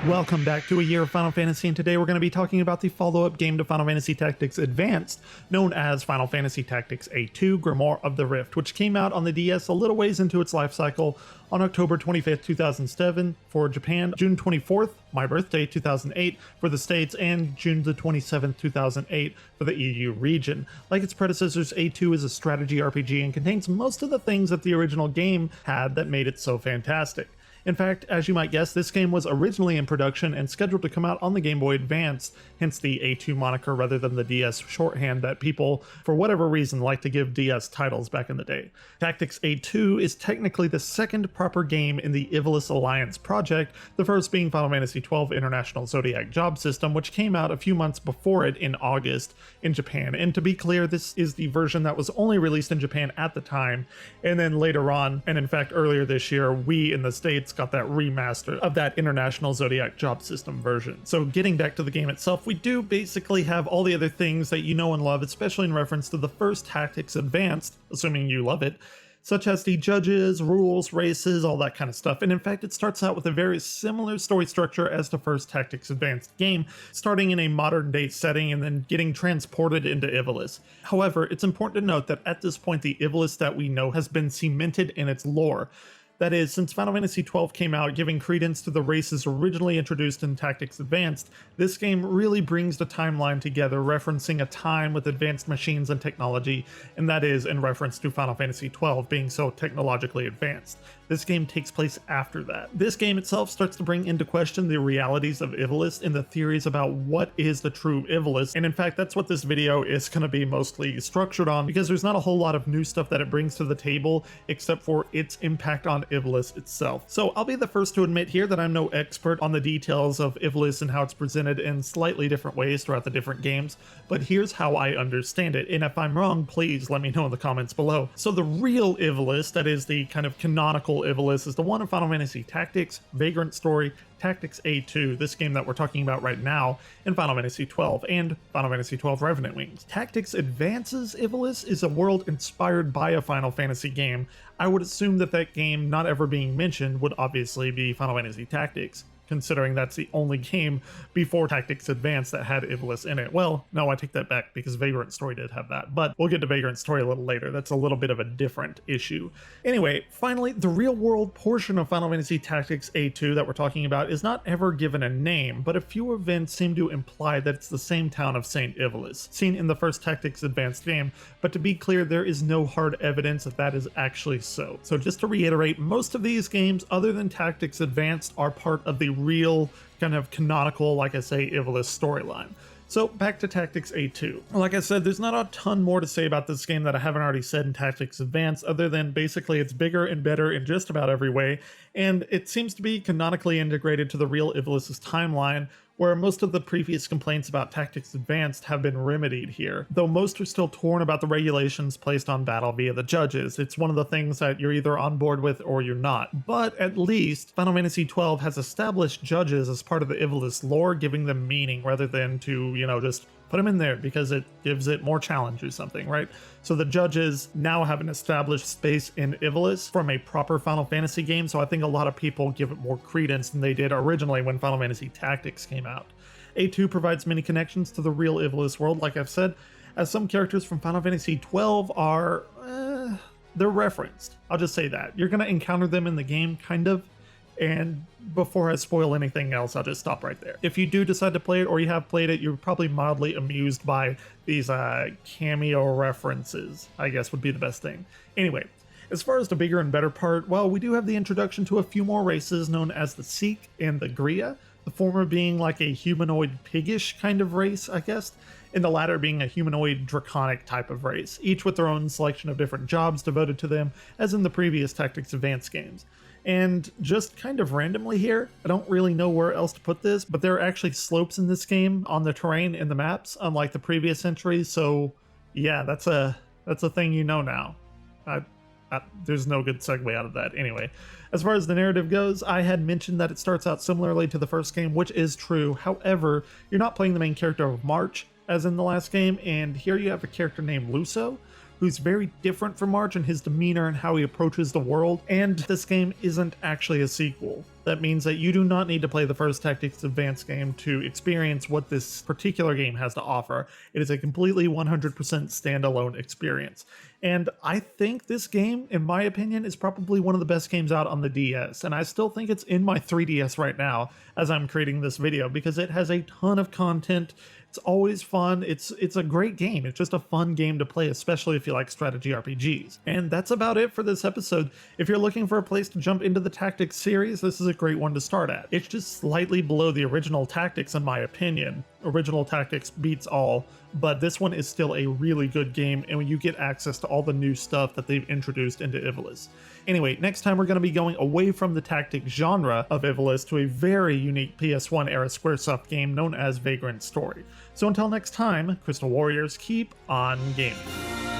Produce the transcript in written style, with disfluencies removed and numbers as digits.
Welcome back to A Year of Final Fantasy, and today we're going to be talking about the follow-up game to Final Fantasy Tactics Advanced, known as Final Fantasy Tactics A2 Grimoire of the Rift, which came out on the DS a little ways into its life cycle on October 25th, 2007 for Japan, June 24th, my birthday, 2008 for the States, and June the 27th, 2008 for the EU region. Like its predecessors, A2 is a strategy RPG and contains most of the things that the original game had that made it so fantastic. In fact, as you might guess, this game was originally in production and scheduled to come out on the Game Boy Advance, hence the A2 moniker rather than the DS shorthand that people, for whatever reason, like to give DS titles back in the day. Tactics A2 is technically the second proper game in the Ivalice Alliance project, the first being Final Fantasy XII International Zodiac Job System, which came out a few months before it in August in Japan. And to be clear, this is the version that was only released in Japan at the time, and then later on, and in fact earlier this year, we in the States got that remaster of that International Zodiac Job System version. So getting back to the game itself, we do basically have all the other things that you know and love, especially in reference to the first Tactics Advanced, assuming you love it, such as the judges, rules, races, all that kind of stuff. And in fact, it starts out with a very similar story structure as the first Tactics Advanced game, starting in a modern day setting and then getting transported into Ivalice. However, it's important to note that at this point, the Ivalice that we know has been cemented in its lore. That is, since Final Fantasy XII came out, giving credence to the races originally introduced in Tactics Advanced, this game really brings the timeline together, referencing a time with advanced machines and technology, and that is in reference to Final Fantasy XII being so technologically advanced. This game takes place after that. This game itself starts to bring into question the realities of Ivalice and the theories about what is the true Ivalice, and in fact that's what this video is going to be mostly structured on, because there's not a whole lot of new stuff that it brings to the table except for its impact on Ivalice itself. So I'll be the first to admit here that I'm no expert on the details of Ivalice and how it's presented in slightly different ways throughout the different games, but here's how I understand it, and if I'm wrong, please let me know in the comments below. So the real Ivalice, that is the kind of canonical Ivalice, is the one of Final Fantasy Tactics, Vagrant Story, Tactics A2, this game that we're talking about right now, and Final Fantasy XII, and Final Fantasy XII Revenant Wings. Tactics Advance's Ivalice is a world inspired by a Final Fantasy game. I would assume that that game not ever being mentioned would obviously be Final Fantasy Tactics, considering that's the only game before Tactics Advanced that had Ivalice in it. Well, no, I take that back because Vagrant Story did have that, but we'll get to Vagrant Story a little later. That's a little bit of a different issue. Anyway, finally, the real world portion of Final Fantasy Tactics A2 that we're talking about is not ever given a name, but a few events seem to imply that it's the same town of St. Ivalice, seen in the first Tactics Advanced game, but to be clear, there is no hard evidence that that is actually so. So just to reiterate, most of these games, other than Tactics Advanced, are part of the real kind of canonical, like I say, Ivalice storyline. So back to Tactics A2. Like I said, there's not a ton more to say about this game that I haven't already said in Tactics Advanced, other than basically it's bigger and better in just about every way, and it seems to be canonically integrated to the real Ivalice's timeline, where most of the previous complaints about Tactics Advanced have been remedied here, though most are still torn about the regulations placed on battle via the judges. It's one of the things that you're either on board with or you're not. But at least Final Fantasy XII has established judges as part of the Ivalice lore, giving them meaning rather than to, just put them in there because it gives it more challenge or something, right? So the judges now have an established space in Ivalice from a proper Final Fantasy game, so I think a lot of people give it more credence than they did originally when Final Fantasy Tactics came out. A2 provides many connections to the real Ivalice world, like I've said, as some characters from Final Fantasy XII are, they're referenced. I'll just say that. You're going to encounter them in the game, kind of, and before I spoil anything else, I'll just stop right there. If you do decide to play it, or you have played it, you're probably mildly amused by these cameo references, I guess would be the best thing. Anyway, as far as the bigger and better part, well, we do have the introduction to a few more races known as the Sikh and the Griya, the former being like a humanoid piggish kind of race, I guess, and the latter being a humanoid draconic type of race, each with their own selection of different jobs devoted to them, as in the previous Tactics Advanced games. And just kind of randomly here, I don't really know where else to put this, but there are actually slopes in this game on the terrain in the maps, unlike the previous entries, so yeah, that's a thing you know now. There's no good segue out of that. Anyway, as far as the narrative goes, I had mentioned that it starts out similarly to the first game, which is true. However, you're not playing the main character of March, as in the last game, and here you have a character named Luso, who's very different from March in his demeanor and how he approaches the world, and this game isn't actually a sequel. That means that you do not need to play the first Tactics Advanced game to experience what this particular game has to offer. It is a completely 100% standalone experience. And I think this game, in my opinion, is probably one of the best games out on the DS. And I still think it's in my 3DS right now as I'm creating this video because it has a ton of content. It's always fun. It's a great game. It's just a fun game to play, especially if you like strategy RPGs. And that's about it for this episode. If you're looking for a place to jump into the Tactics series, this is a great one to start at. It's just slightly below the original Tactics in my opinion. Original Tactics beats all, but this one is still a really good game, and when you get access to all the new stuff that they've introduced into Ivalice. Anyway, next time we're going to be going away from the Tactics genre of Ivalice to a very unique PS1 era Squaresoft game known as Vagrant Story. So until next time, Crystal Warriors, keep on gaming.